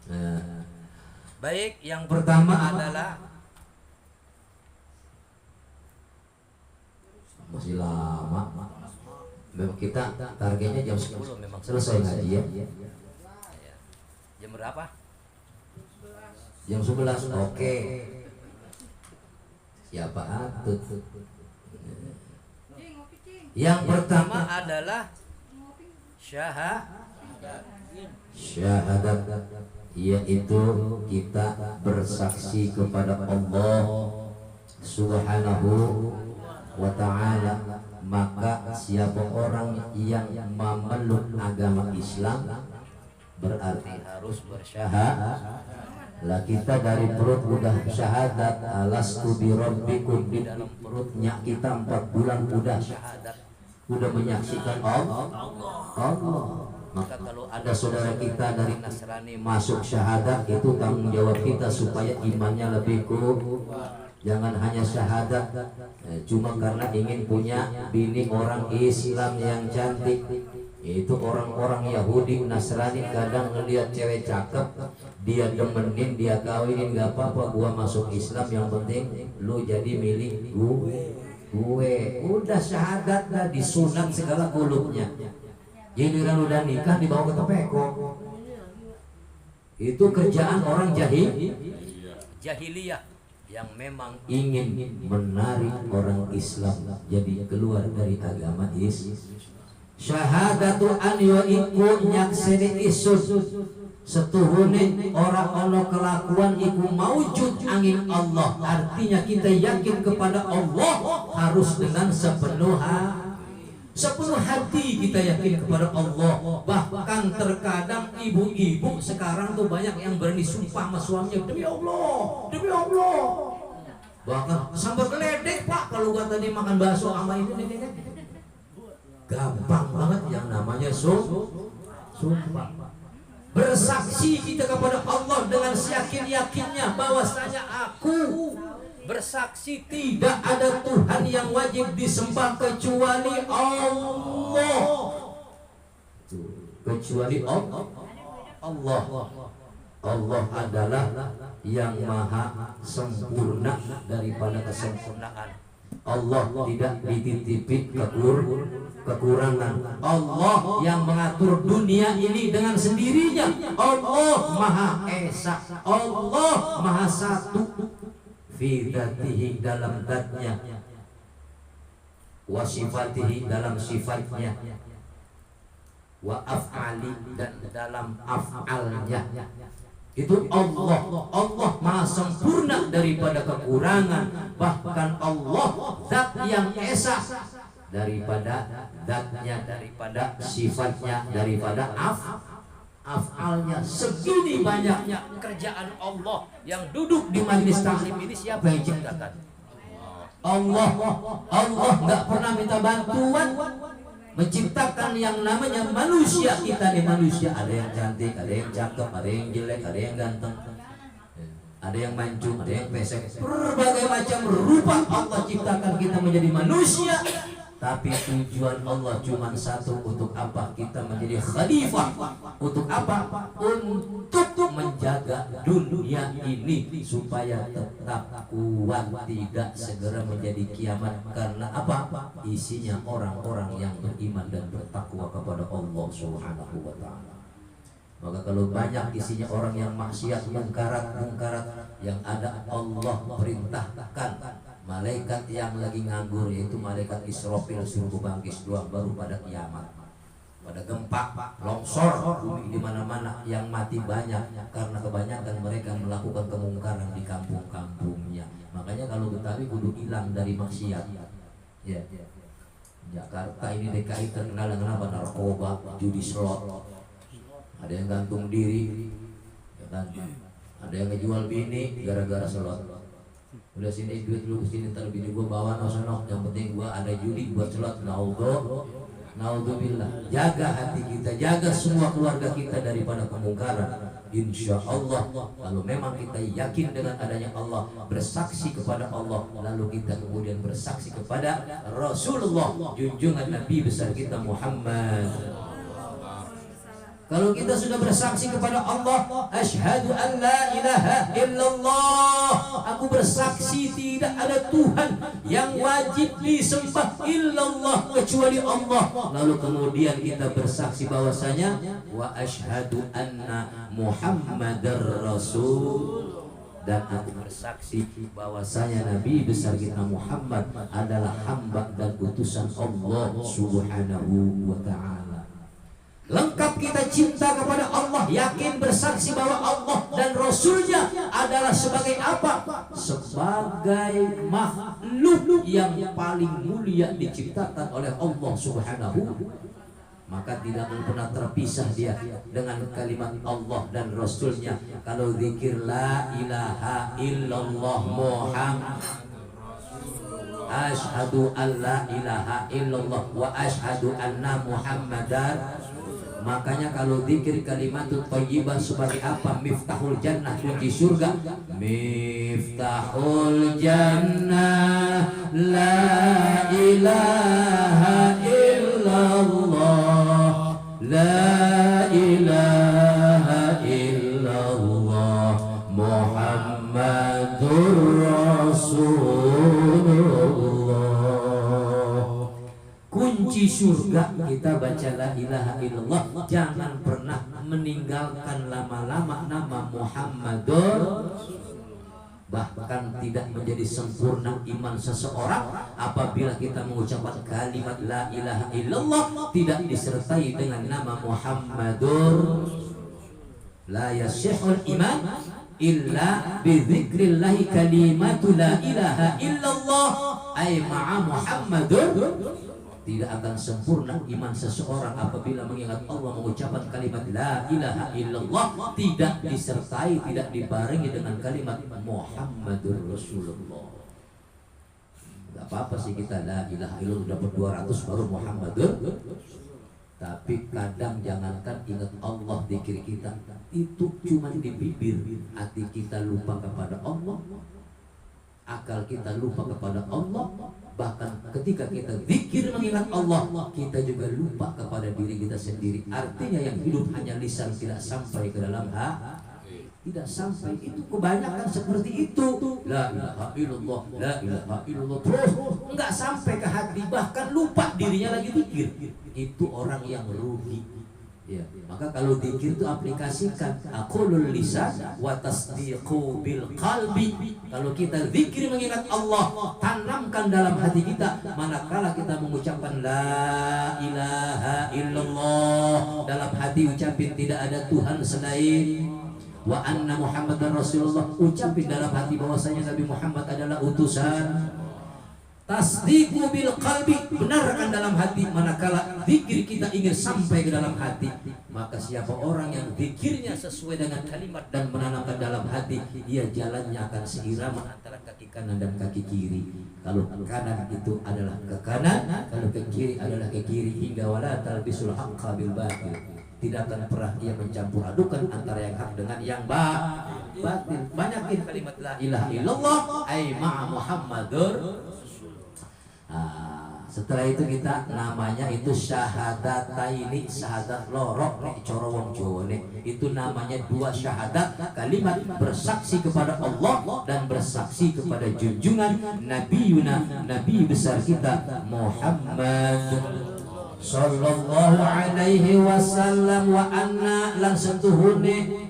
Nah, baik, yang pertama adalah masih lama. Memang kita targetnya jam 10 memang selesai ngaji ya. Jam berapa? Jam 11. Oke. Siapa atut? Yang pertama adalah syahadat, yaitu kita bersaksi kepada Allah Subhanahu wa ta'ala. Maka siapa orang yang memeluk agama Islam berarti harus bersyahadat. Lah kita dari perut udah syahadat, alastu birabbikum, di dalam perutnya kita 4 bulan udah syahadat, udah menyaksikan Allah. Maka kalau ada saudara kita dari Nasrani masuk syahadat, itu tanggung jawab kita supaya imannya lebih kuat. Jangan hanya syahadat cuma karena ingin punya bini orang Islam yang cantik. Itu orang-orang Yahudi Nasrani kadang ngelihat cewek cakep, dia demenin, dia kawinin, gak apa-apa, gua masuk Islam, yang penting lu jadi milik gue. Udah syahadat lah, disunat segala kulubnya. Giliran udah nikah dibawa ke tepeko. Itu kerjaan orang jahiliyah yang memang ingin menarik orang Islam jadi keluar dari agama Islam. Syahadatu an iku nyakseni isud, setuhune ora ana kelakuan iku maujud angin Allah. Artinya kita yakin kepada Allah harus dengan sepenuh hati. sepenuh hati kita yakin kepada Allah. Bahkan terkadang ibu-ibu sekarang tuh banyak yang berani sumpah sama suaminya, demi Allah, demi Allah. Bahkan sampai geledek pak kalau gua tadi makan bakso sama ini. Gampang banget yang namanya sumpah. Bersaksi kita kepada Allah dengan seyakin-yakinnya bahwasanya aku bersaksi tidak ada Tuhan yang wajib disembah kecuali Allah. Kecuali Allah. Allah adalah yang maha sempurna daripada kesempurnaan. Allah tidak dititipi kekurangan. Allah yang mengatur dunia ini dengan sendirinya. Allah maha esa. Allah maha satu. Fi dzatihi dalam zatnya, wa sifatihi dalam sifatnya, wa af'ali dan dalam af'alnya. Itu Allah. Allah maha sempurna daripada kekurangan. Bahkan Allah zat yang esa daripada zatnya, daripada sifatnya, daripada af'alnya. Segini banyaknya kerjaan Allah yang duduk di majelis taklim ini siapa yang ciptakan? Allah. Allah nggak pernah minta bantuan menciptakan yang namanya manusia. Kita nih manusia, ada yang cantik, ada yang cakep, ada yang jelek, ada yang ganteng, ada yang mancung, ada yang pesek. Berbagai macam rupa Allah ciptakan kita menjadi manusia. Tapi tujuan Allah cuma satu, untuk apa? Kita menjadi khalifah. Untuk apa? Untuk menjaga dunia ini supaya tetap kuat, tidak segera menjadi kiamat. Karena apa? Isinya orang-orang yang beriman dan bertakwa kepada Allah Subhanahu wa ta'ala. Maka kalau banyak isinya orang yang maksiat, mungkarat, yang ada Allah perintahkan malaikat yang lagi nganggur, yaitu malaikat Israfil, suruh bangkis doang baru pada kiamat. Pada gempa, longsor, bumi di mana-mana, yang mati banyak karena kebanyakan mereka melakukan kemungkaran di kampung-kampungnya. Makanya kalau Betawi kudu hilang dari maksiat. Ya. Jakarta ini DKI terkenal dengan apa? Narkoba, judi slot. Ada yang gantung diri, ya kan? Ada yang ngejual bini gara-gara slot. Udah sini duit lu kesini, ntar bini gua bawa no, yang penting gua ada judi buat slot. Naudzubillah. Jaga hati kita, jaga semua keluarga kita daripada kemungkaran. Insya Allah, kalau memang kita yakin dengan adanya Allah, bersaksi kepada Allah, lalu kita kemudian bersaksi kepada Rasulullah, junjungan Nabi besar kita Muhammad. Kalau kita sudah bersaksi kepada Allah, asyhadu an la ilaha illallah, aku bersaksi tidak ada Tuhan yang wajib disembah illallah kecuali Allah. Lalu kemudian kita bersaksi bahwasanya wa asyhadu anna Muhammadar Rasul, dan aku bersaksi bahwasanya Nabi besar kita Muhammad adalah hamba dan utusan Allah Subhanahu wa ta'ala. Lengkap kita cinta kepada Allah, yakin bersaksi bahwa Allah dan Rasulnya adalah sebagai apa? Sebagai makhluk yang paling mulia diciptakan oleh Allah Subhanahu. Maka tidak pernah terpisah dia dengan kalimat Allah dan Rasulnya. Kalau zikir la ilaha illallah Muhammad, asyhadu an la ilaha illallah wa asyhadu anna Muhammadar. Makanya kalau zikir kalimatut thayyibah sebagai apa? Miftahul jannah, kunci surga. Miftahul jannah la ilaha illallah, la ilaha illallah Muhammadur Rasulullah. Kunci surga kita baca la ilaha illallah. Jangan pernah meninggalkan lama-lama nama Muhammadur. Bahkan tidak menjadi sempurna iman seseorang apabila kita mengucapkan kalimat la ilaha illallah tidak disertai dengan nama Muhammadur. La yasihul iman illa bidzikrillah kalimatu la ilaha illallah ay ma'a Muhammadur Tidak akan sempurna iman seseorang apabila mengingat Allah, mengucapkan kalimat la ilaha illallah, tidak disertai, tidak dibarengi dengan kalimat Muhammadur Rasulullah. Gak apa-apa sih kita la ilaha illallah dapat 200 baru Muhammadur. Tapi kadang jangankan ingat Allah, zikir kita itu cuma di bibir, hati kita lupa kepada Allah, akal kita lupa kepada Allah. Bahkan ketika kita zikir mengingat Allah, kita juga lupa kepada diri kita sendiri. Artinya yang hidup hanya lisan, tidak sampai ke dalam hati, tidak sampai. Itu kebanyakan seperti itu, la ilaha illallah, la ilaha illallah, terus enggak sampai ke hati, bahkan lupa dirinya lagi zikir. Itu orang yang rugi. Ya, maka kalau zikir itu aplikasikan aqulul lisan wa tasdiqu bil qalbi. Kalau kita zikir mengingat Allah, tanamkan dalam hati kita. Manakala kita mengucapkan la ilaha illallah, dalam hati ucapin tidak ada Tuhan selain, wa anna Muhammadar Rasulullah, ucapin dalam hati bahwasanya Nabi Muhammad adalah utusan. Tasdiqu bil qalbi, benarkan dalam hati. Manakala zikir kita ingin sampai ke dalam hati, maka siapa orang yang zikirnya sesuai dengan kalimat dan menanamkan dalam hati, dia jalannya akan seirama antara kaki kanan dan kaki kiri. Kalau kanan itu adalah ke kanan, kalau ke kiri adalah ke kiri, hingga wala talbisul haqqa bil batil. Tidak akan pernah dia mencampur adukan antara yang hak dengan yang batil. Banyakin kalimat la ilaha illallah ay ma'a Muhammadur. Setelah itu kita namanya itu syahadataini, syahadat lorok nek cara wong Jawa nek itu namanya dua syahadat, kalimat bersaksi kepada Allah dan bersaksi kepada junjungan Nabiuna, Nabi besar kita Muhammad sallallahu alaihi wasallam, wa anna lan setuhune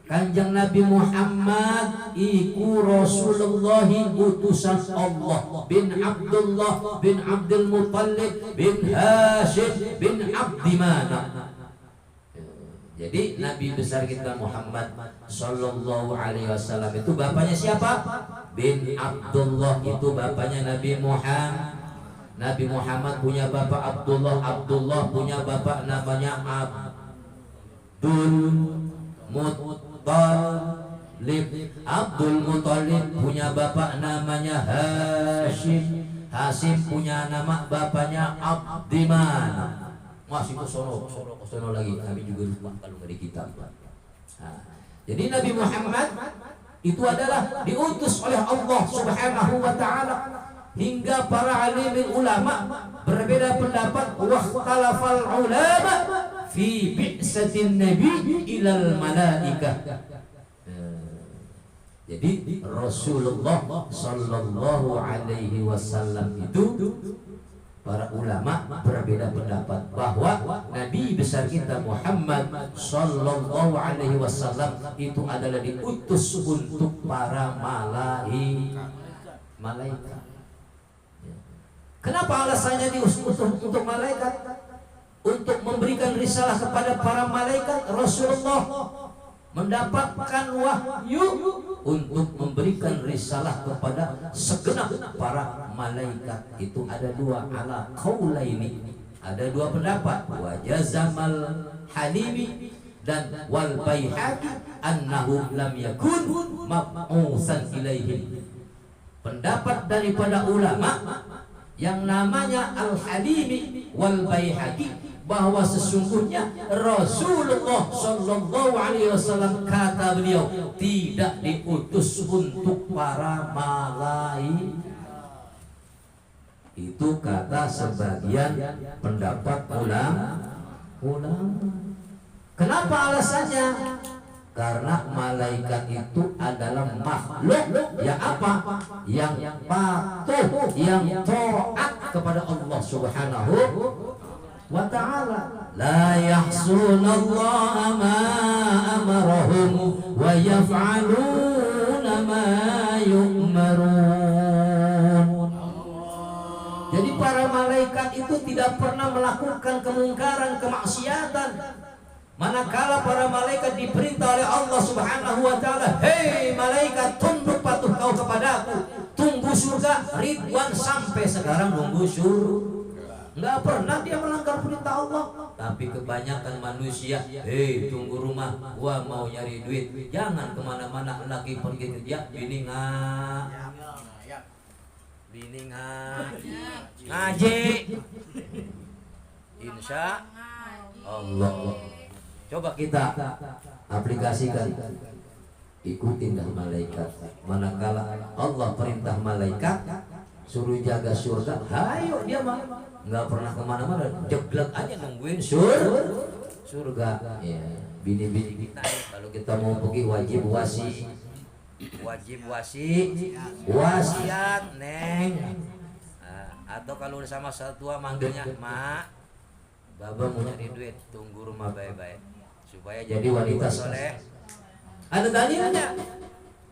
Kanjeng Nabi Muhammad iku Rasulullah, utusan Allah, bin Abdullah bin Abdul Muttalib bin Hashim bin Abdi Manaf. Jadi Nabi besar kita Muhammad sallallahu alaihi wasallam itu bapaknya siapa? Bin Abdullah, itu bapaknya Nabi Muhammad. Nabi Muhammad punya bapak Abdullah, Abdullah punya bapak namanya Abdul Muttalib, Abdul Muttalib punya bapak namanya Hashim, Hashim punya nama bapaknya Abdi Manaf. Masih ke sono lagi, kami juga lupa kalau nggak di kitab. Jadi Nabi Muhammad itu adalah diutus oleh Allah Subhanahu wa taala, hingga para alimin ulama berbeda pendapat, wahtalafal ulama fi bi'satin nabi ilal malaikah. Jadi Rasulullah sallallahu alaihi wasallam itu para ulama berbeda pendapat bahwa Nabi besar kita Muhammad sallallahu alaihi wasallam itu adalah diutus untuk para malaikat. Kenapa alasannya diutus untuk malaikat? Untuk memberikan risalah kepada para malaikat. Rasulullah mendapatkan wahyu untuk memberikan risalah kepada segenap para malaikat. Itu ada dua ala qaulaini, ada dua pendapat, wa jazamal halimi dan wal baihaqi annahu lam yakun mab'usan ilaihim. Pendapat daripada ulama yang namanya Al-Halimi wal Baihaqi bahwa sesungguhnya Rasulullah sallallahu alaihi wasallam, kata beliau, tidak diutus untuk para malaikat. Itu kata sebagian pendapat ulama. Kenapa alasannya? Karena malaikat itu adalah makhluk yang apa? Yang patuh, yang taat kepada Allah Subhanahu wa ta'ala. La yahsunallaha ma amarahum wa yaf'aluna ma yu'marun. Jadi para malaikat itu tidak pernah melakukan kemungkaran, kemaksiatan. Manakala para malaikat diperintah oleh Allah Subhanahu wa ta'ala, hei malaikat, tunduk patuh kau kepadaku, tunggu surga, ridwan, sampai sekarang nunggu surga. Nggak pernah dia melanggar perintah Allah. Tapi kebanyakan manusia, tunggu rumah, gua mau nyari duit. Jangan kemana-mana, lagi pergi kerja, bini ngaji. Insya Allah. Coba kita aplikasikan, ikutin dah malaikat. Manakala Allah perintah malaikat suruh jaga surga, hayo dia mah nggak pernah kemana-mana, jeblak aja nungguin surga. Ya, bini-bini kita kalau kita mau pergi wasiat neng. Atau kalau sama satua manggilnya mak, baba mau nyari duit, tunggu rumah baik-baik supaya jadi wanita soleh. Ada dalilnya.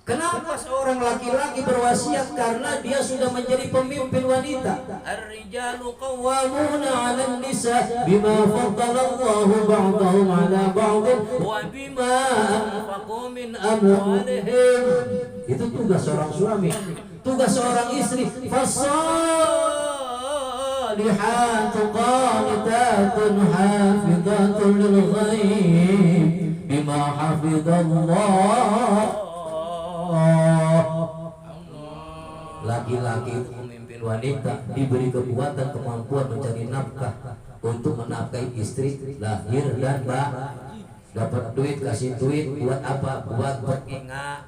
Kenapa seorang laki-laki berwasiat? Karena dia sudah menjadi pemimpin wanita. Ar-rijalu qawwamuna 'alan nisa bima faddalallahu ba'dahum 'ala ba'd wa bima anfaqu min amwalihim. Itu tugas seorang suami, tugas seorang istri. Fasalihatu qanitatun hafizatun lil ghaib bima hafizallah. Laki-laki pemimpin wanita diberi kekuatan kemampuan mencari nafkah untuk menafkahi istri lahir dan dapat duit, kasih duit buat apa? Buat berkinga,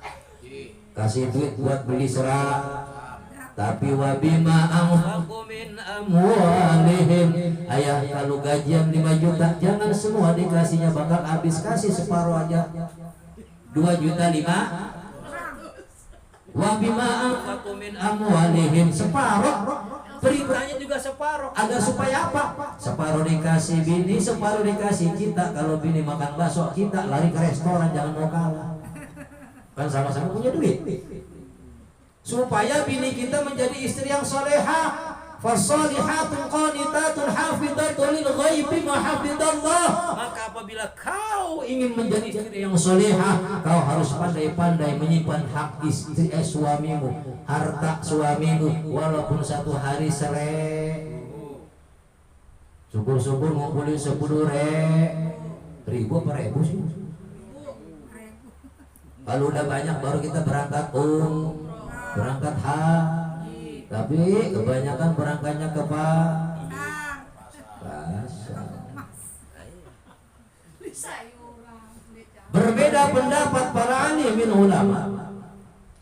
kasih duit buat beli serat. Tapi wabima anfaqu min amwalihim, ayah kalau gajian 5 juta jangan semua dikasihnya, bakal habis, kasih separuh aja, 2,5 juta. Wa bima anfaqu min amwalihim, separuh. Perintahnya juga separuh. Agar supaya apa? Separuh dikasih bini, separuh dikasih kita. Kalau bini makan bakso, kita lari ke restoran, jangan mau kalah. Kan sama-sama punya duit. Supaya bini kita menjadi istri yang solehah. Fasalihatun qanitatun hafizatun lil ghaibi ma hafizallah. Maka apabila kau ingin menjadi istri yang solehah, kau harus pandai-pandai menyimpan hak istri suamimu, harta suamimu, walaupun 1 hari sere. Syukur-syukur ngumpulin 10 ribu apa ribu sih? Kalau udah banyak baru kita berangkat berangkat tapi kebanyakan berangkatnya ke pasar. Berbeda pendapat para alimin ulama.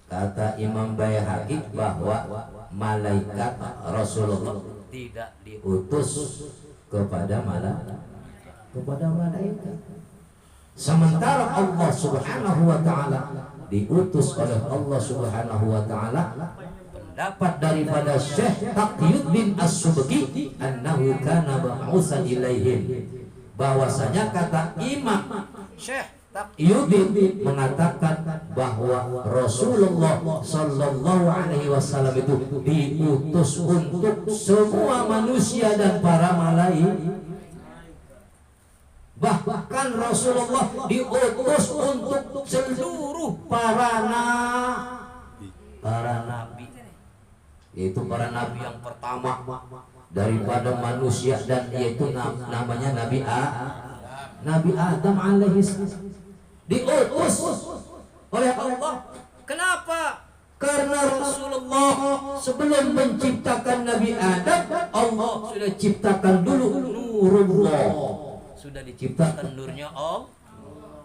Kata Imam Baihaqi bahwa malaikat Rasulullah tidak diutus kepada malaikat. Sementara Allah Subhanahu wa taala diutus oleh Allah Subhanahu wa taala. Dapat daripada Syekh Taqiyuddin As-Subki annahu kana mab'utsan ilaihim, bahwasanya kata Imam Syekh Taqiyuddin mengatakan bahwa Rasulullah sallallahu alaihi wasallam itu diutus untuk semua manusia dan para malaikat. Bahkan Rasulullah diutus untuk seluruh para nabi, yaitu para nabi yang pertama daripada manusia, dan yaitu namanya Nabi Adam alaihissalam, diutus oleh Allah. Kenapa? Karena Rasulullah sebelum menciptakan Nabi Adam, Allah sudah ciptakan dulu nurullah, sudah diciptakan nurnya Allah.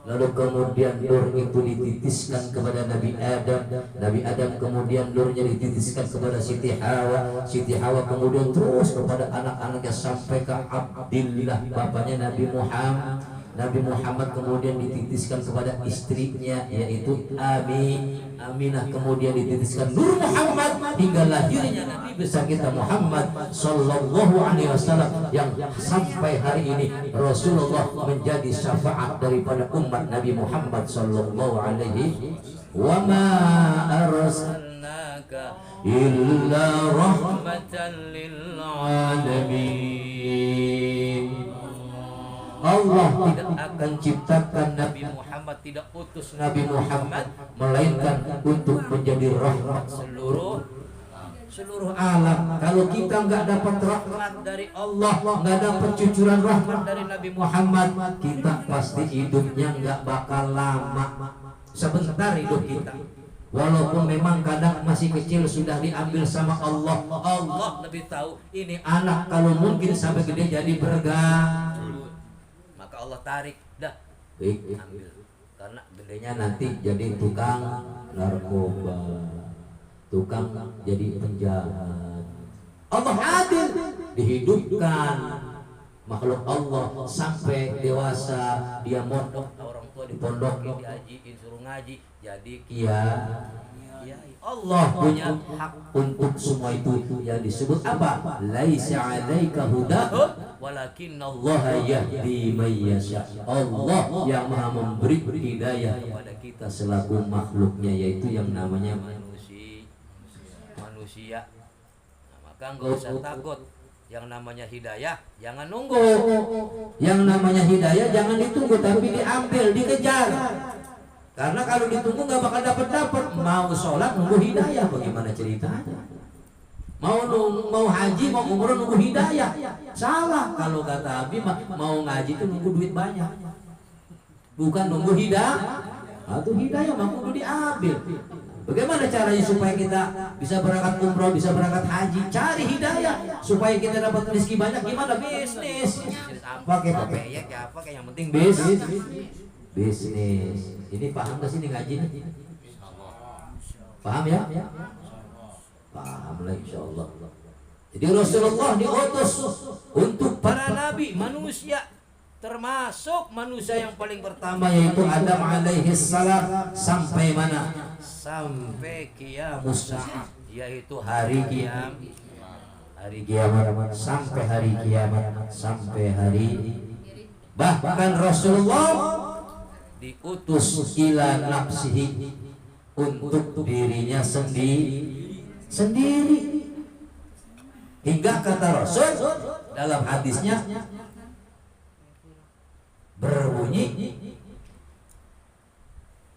Lalu kemudian nur itu dititiskan kepada Nabi Adam. Nabi Adam kemudian nurnya dititiskan kepada Siti Hawa. Siti Hawa kemudian terus kepada anak-anaknya sampai ke Abdillah, bapaknya Nabi Muhammad. Nabi Muhammad kemudian dititiskan kepada istrinya yaitu Aminah, kemudian dititiskan Nur Muhammad hingga lahirnya Nabi besar kita Muhammad sallallahu alaihi wasallam, yang sampai hari ini Rasulullah menjadi syafaat daripada umat Nabi Muhammad sallallahu alaihi wa ma arsalnaka illa rahmatan lil alamin. Allah tidak akan ciptakan Nabi Muhammad, tidak utus Nabi Muhammad melainkan untuk menjadi rahmat seluruh seluruh alam. Kalau kita nggak dapat rahmat dari Allah, nggak dapat cucuran rahmat dari Nabi Muhammad, kita pasti hidupnya nggak bakal lama. Sebentar hidup kita. Walaupun memang kadang masih kecil sudah diambil sama Allah. Allah lebih tahu ini anak kalau mungkin sampai gede jadi bergabung. Maka Allah tarik, dah, ambil. Karena gedenya nanti jadi tukang narkoba, tukang jadi penjahat. Allah adil, dihidupkan makhluk Allah sampai dewasa, dia mondok, orang tua dipondokin, diajiin, suruh ngaji, jadi kiai. Allah punya hak untuk semua itu, yang disebut apa? Laisa 'alaika hudahum walakinallaha yahdi may yasha. Allah yang Maha memberi hidayah kepada kita selaku makhluknya, yaitu yang namanya manusia. Nah, maka enggak usah takut. Yang namanya hidayah jangan nunggu. Yang namanya hidayah jangan ditunggu, tapi diambil, dikejar. Karena kalau ditunggu nggak bakal dapat. Mau sholat nunggu hidayah, bagaimana ceritanya? Mau haji, mau umroh nunggu hidayah, salah. Kalau kata Abi mau ngaji itu nunggu duit banyak, bukan nunggu hidayah. Atau hidayah mah kudu diambil. Bagaimana caranya supaya kita bisa berangkat umroh, bisa berangkat haji? Cari hidayah supaya kita dapat rezeki banyak. Gimana? Bisnis. Pakai peyek ya, apa kayak yang penting bisnis. Ini paham ke sini ngaji? Paham ya? Paham lah insyaallah. Jadi Rasulullah diutus untuk para nabi manusia, termasuk manusia yang paling pertama yaitu Adam alaihi salam, sampai mana? Sampai kiamus saah, yaitu hari kiamat, sampai hari kiamat, sampai hari. Bahkan Rasulullah diutus ila nafsihi, untuk dirinya sendiri. Hingga kata Rasul dalam hadisnya berbunyi,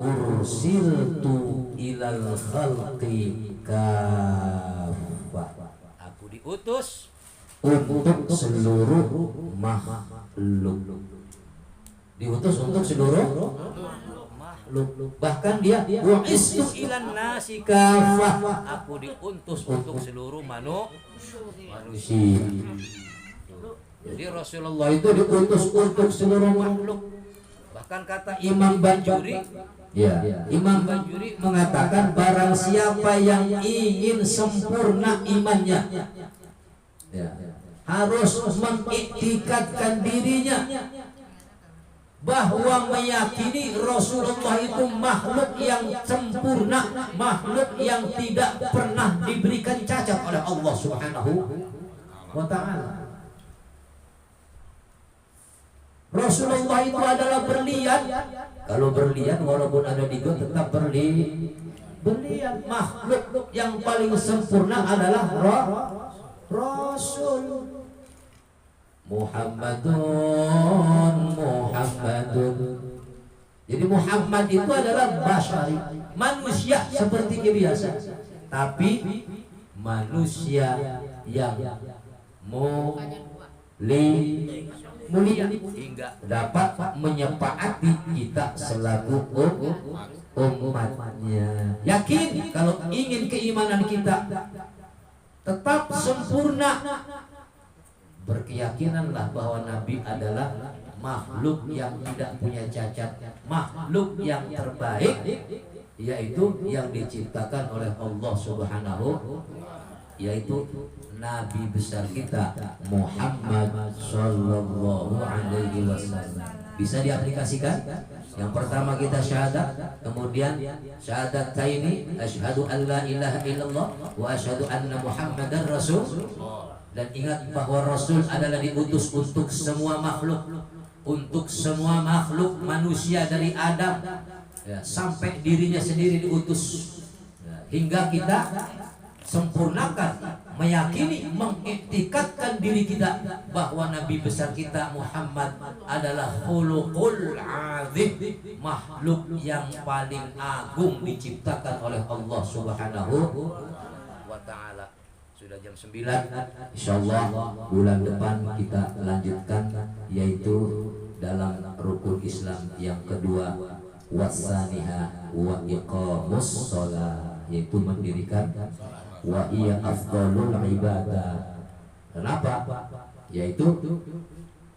ursiltu ilal khalqi kafah. Aku diutus untuk seluruh makhluk. Diutus untuk seluruh makhluk. Bahkan dia wa'istu ilan nasi kafah. Aku diutus untuk seluruh manusia. Jadi Rasulullah itu diutus untuk seluruh makhluk. Bahkan kata Imam Banjuri, Imam Banjuri mengatakan barang siapa yang ingin sempurna imannya, harus mengiktikadkan dirinya bahwa meyakini Rasulullah itu makhluk yang sempurna, makhluk yang tidak pernah diberikan cacat oleh Allah Subhanahu wa ta'ala. Rasulullah itu adalah berlian. Kalau berlian walaupun ada di got tetap berlian. Makhluk yang paling sempurna adalah Rasul Muhammadun. Jadi Muhammad itu adalah basyari, manusia seperti biasa, tapi manusia yang mulia hingga dapat menyepaati kita selaku umatnya. Yakin kalau ingin keimanan kita tetap sempurna, berkeyakinanlah bahwa Nabi adalah makhluk yang tidak punya cacat, makhluk yang terbaik, yaitu yang diciptakan oleh Allah Subhanahu, yaitu Nabi besar kita Muhammad Sallallahu Alaihi Wasallam. Bisa diaplikasikan? Yang pertama kita syahadat, kemudian syahadat ini asyhadu an la ilaha illallah wa asyhadu anna Muhammadar Rasul. Dan ingat bahwa Rasul adalah diutus untuk semua makhluk, untuk semua makhluk manusia dari Adam sampai dirinya sendiri diutus, hingga kita sempurnakan, meyakini, mengiktikadkan diri kita bahwa Nabi besar kita Muhammad adalah khuluqul azim, makhluk yang paling agung diciptakan oleh Allah Subhanahu wa ta'ala. Sudah jam 9. Insyaallah bulan depan kita lanjutkan, yaitu dalam rukun Islam yang kedua, wasaniha wa iqamus shalah, yaitu mendirikan, wa iya afdalul ibadah. Kenapa? Yaitu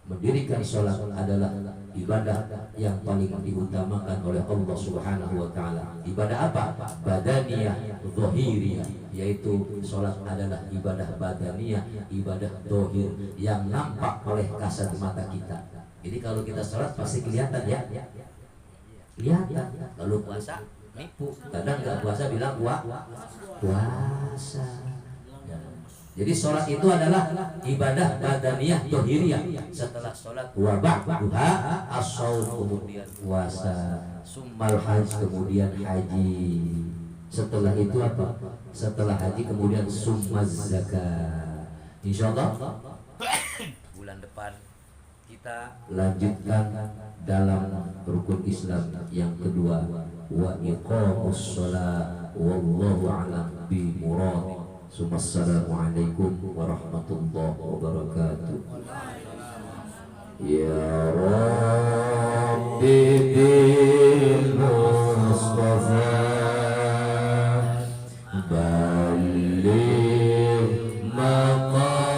mendirikan sholat adalah ibadah yang paling diutamakan oleh Allah Subhanahu wa taala. Ibadah apa? Badaniyah, zahiriyah, yaitu sholat adalah ibadah badaniyah, ibadah zahir yang nampak oleh kasat mata kita. Jadi kalau kita sholat pasti kelihatan ya. Kelihatan. Lalu puasa nipu. Kadang nggak puasa bilang puasa. Jadi sholat itu adalah ibadah badaniyah dohiriyah. Setelah sholat wabah duha as-shaum, kemudian puasa, summal haji, kemudian haji. Setelah itu apa? Setelah haji kemudian summaz zakat. Insyaallah bulan depan kita lanjutkan dalam rukun Islam yang kedua, wa iqamus shalah, wallahu a'lam bi murad. Assalamualaikum warahmatullahi wabarakatuh. Ya Rabbi bil Mustafa balligh maqasidana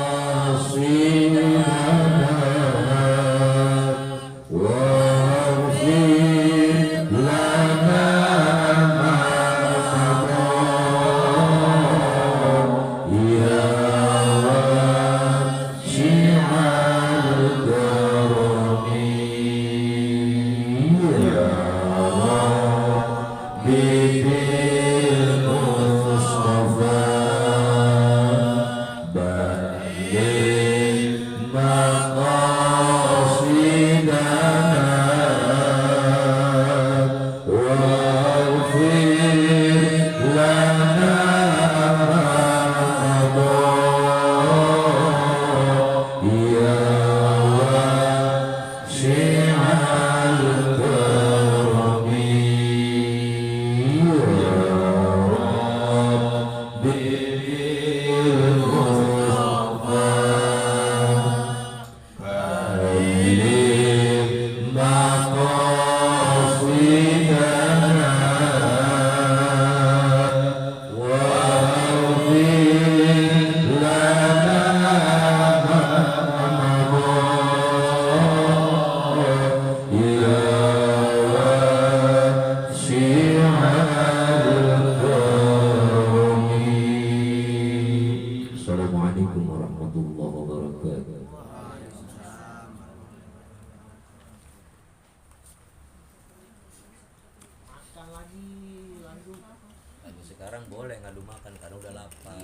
waghfir lana sekarang boleh ngadu makan karena udah lapar.